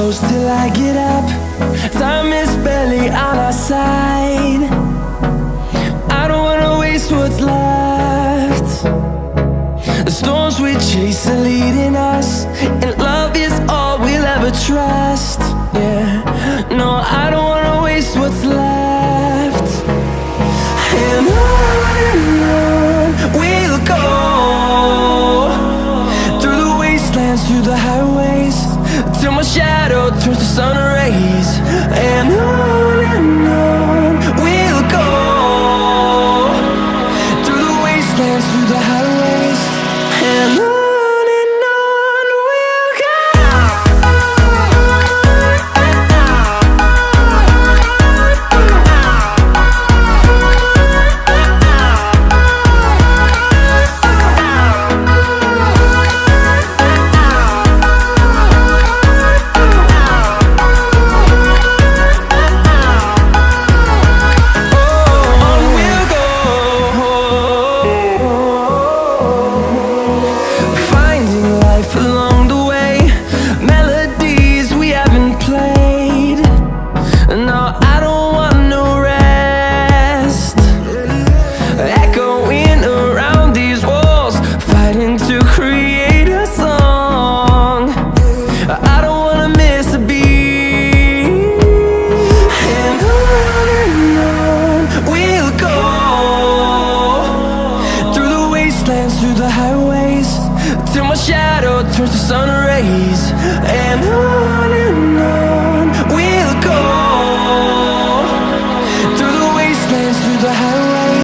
close till I get up. Time is barely on our side. I don't wanna waste what's left. The storms we chase are leading us.